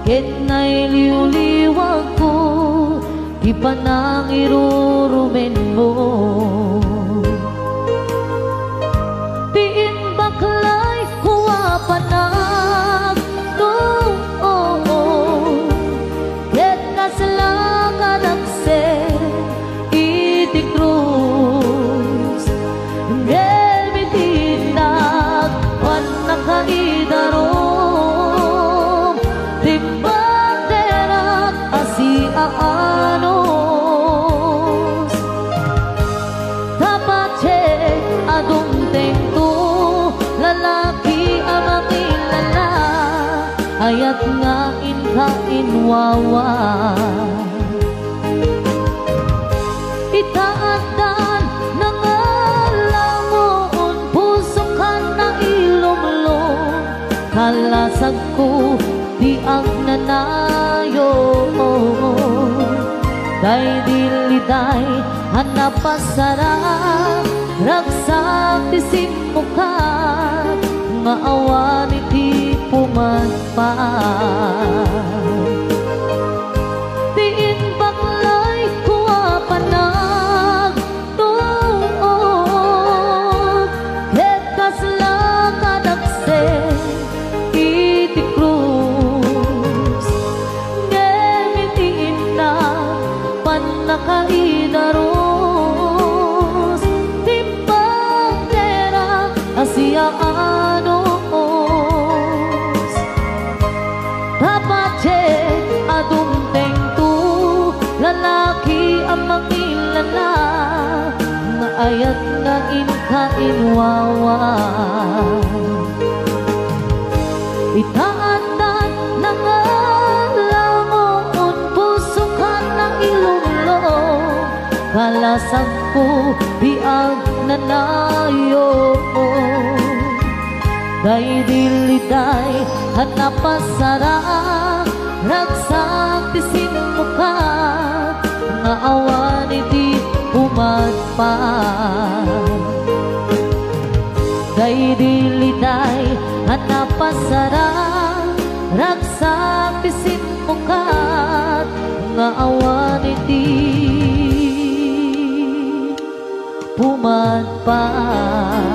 ket nailiwliwag ko di panangirurumen mo diin baklay kuwa panang Asiaanos kapache adumteng tu lalaki ang makilala ayat nga inka inwawa itaatan nangalangon puso ka na ilomlom kalasag ko di agnanayo day diliday hanapasara ragsak ti simmuka nga awan iti pumagpaan diin baklay kuwa panag tuog ket kaslakadakse iti krus ngemitin na panakaidaros Kayat nga inkainwawa itaatan na nga lamon pusukan ng ilong kalasang ko biag nanayo day diliday hanapasara ragsak tisim mukat nga awan iti umatpat day diliday hanapasara ragsak tisim mukat nga awan iti umatpat.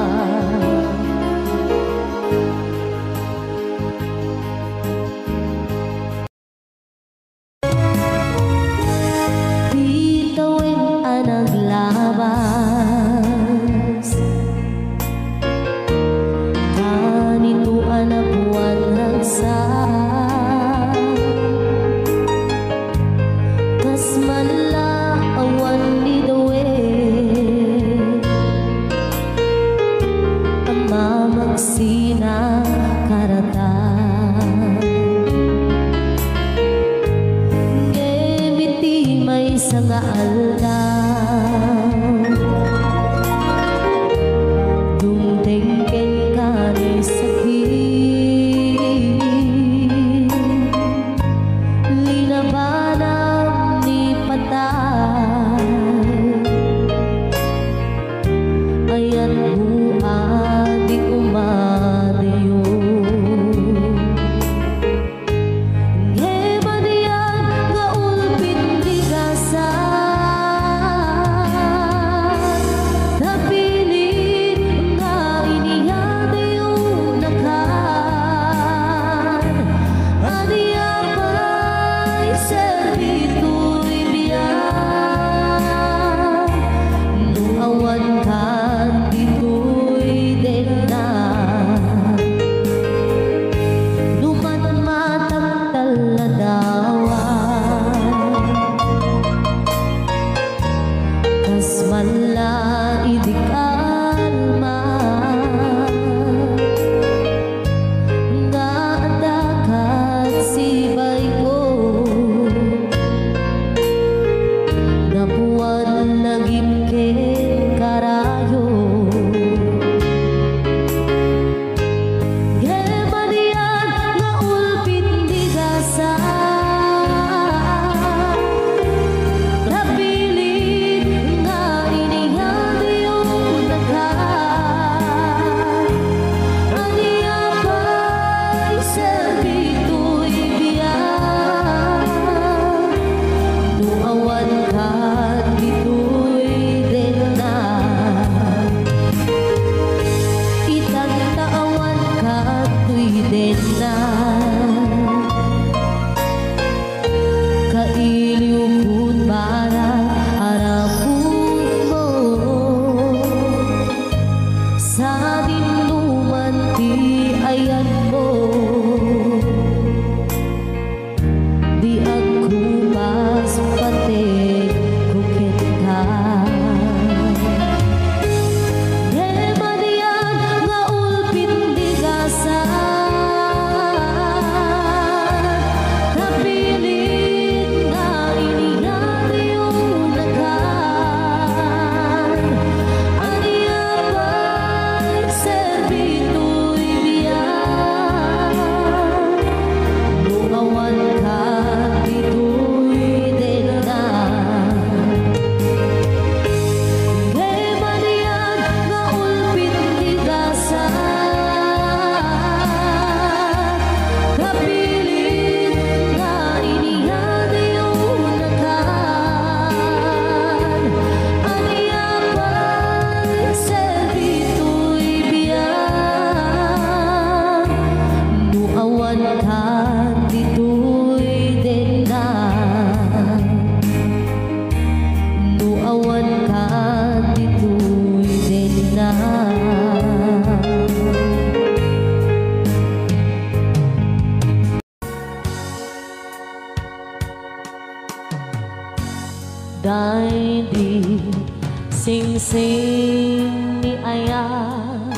Sing-sing ni Ayan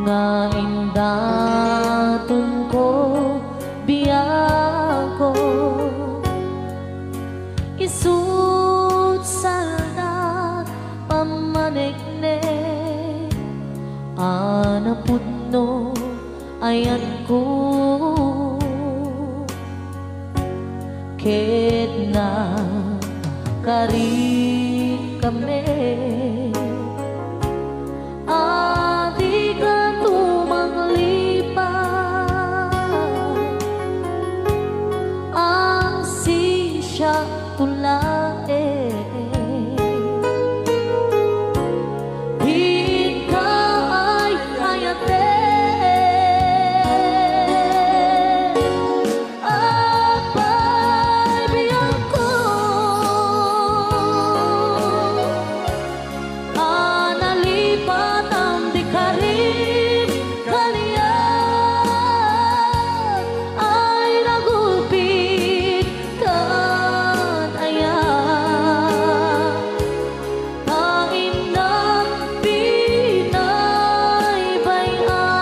nga indatong ko biyako isut salda pamaniknek anapudno ayan ko ket na kari kami adi ka tumanglipat ang sisya tulae di ka ay hayate apay biyang ko analipat ang di ka rin kaniya ay nagulpit kan ayan kain ng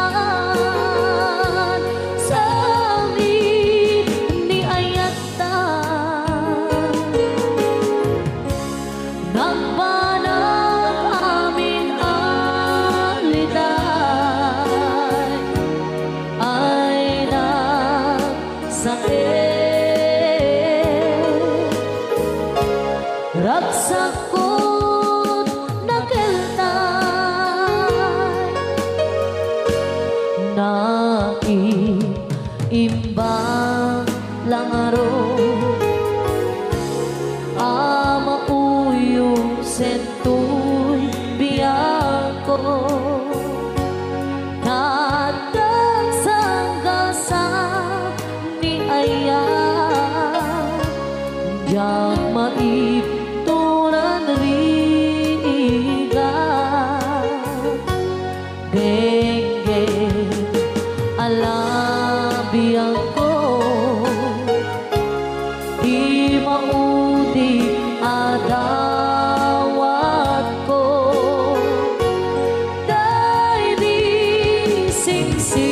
pinaybayan sa amin ni Ayatan nagbanang amin aliday ay nagsakit ragsakot nakeltay naiimbang langaro amauyong sentoy biyako nadagsang-gasa ni Ayan diyan maiptunan riga denge alabiyang ko di maudi adawat ko dahil di singsing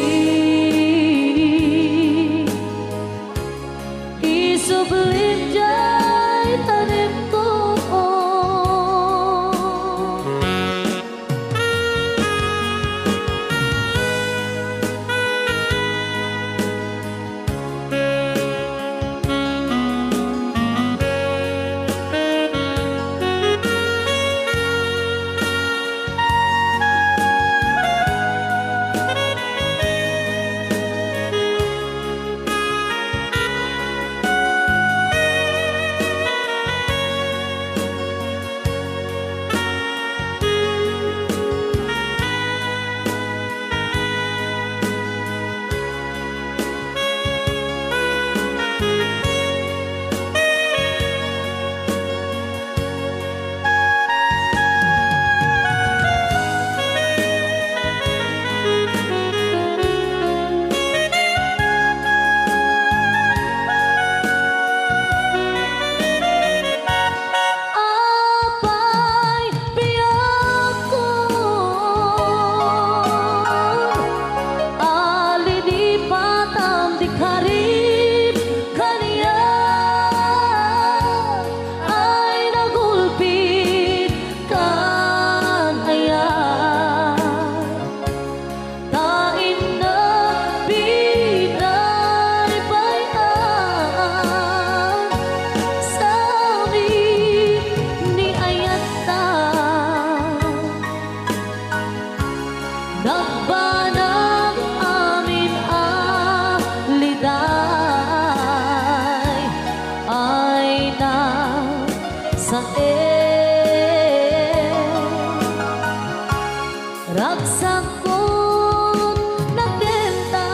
isublim jay tanim ko apay biyako alilipat ang di ka rin kaniya ay nagulpit kan ayan tain na pinaybayan sa amin ni Ayatan nagbanang amin aliday ay nagsakit ragsakot nakeltay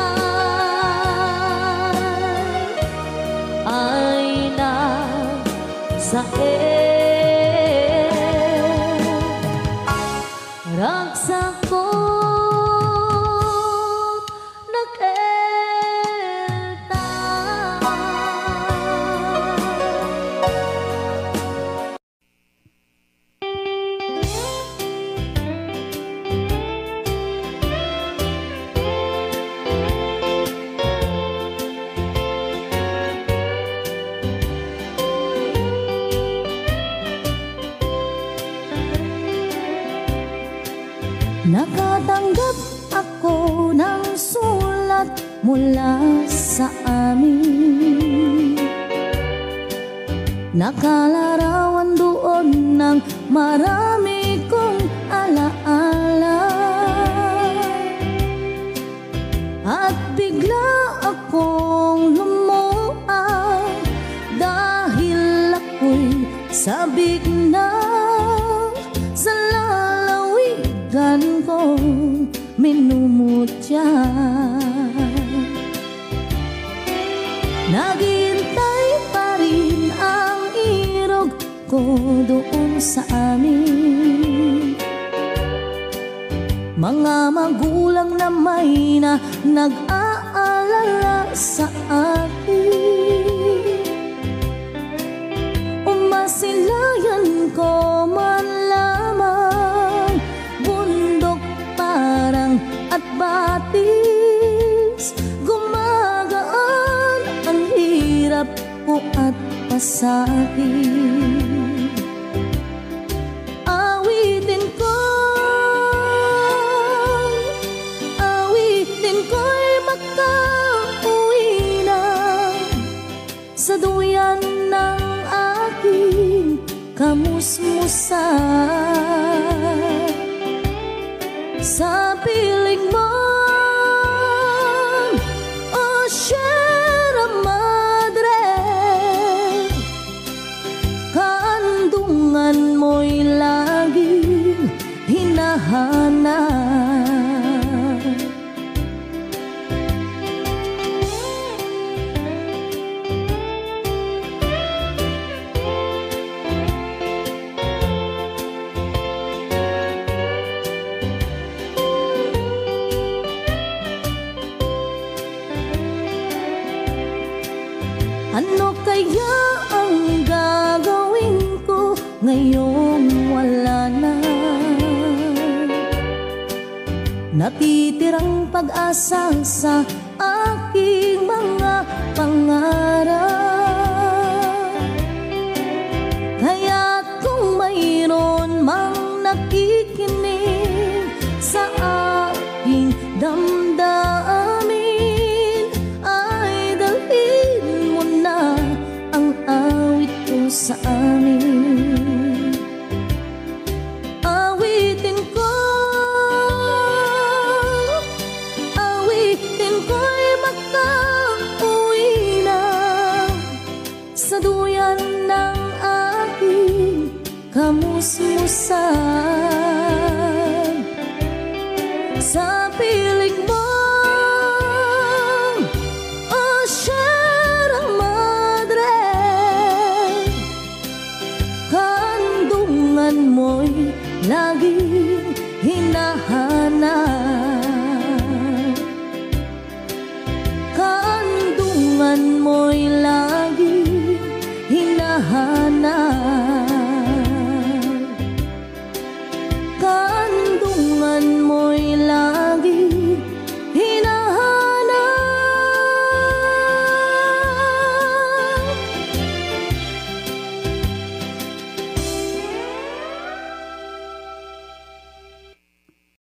ay nagsakit ragsakot nakeltay Nakatanggap ako ng sulat mula sa amin. Nakalarawan doon ng marami kong alaala. At bigla akong lumuha dahil ako'y sabik na sa lalawigan kong minumutya. Naghihintay pa rin ang irog ko doon sa amin. Mga magulang na may na nag-aalala sa akin. Umasilayan ko man lamang bundok parang at batis. Gumagaan ang hirap ko at pasakit. Awitin ko'y makauwi na sa duyan ng aking kamusmusan. Sa piling mo, oh Sierra Madre, kaandungan mo'y laging hinahanap. Ano kaya ang gagawin ko ngayong wala na? Natitirang pag-asa sa aking mga pangarap. Kaya kung mayroon mang nakikinig sa aking damdamin, ay dalhin mo na ang awit ko sa amin. Awitin ko'y makauwi na sa duyan ng aking kamusmusan.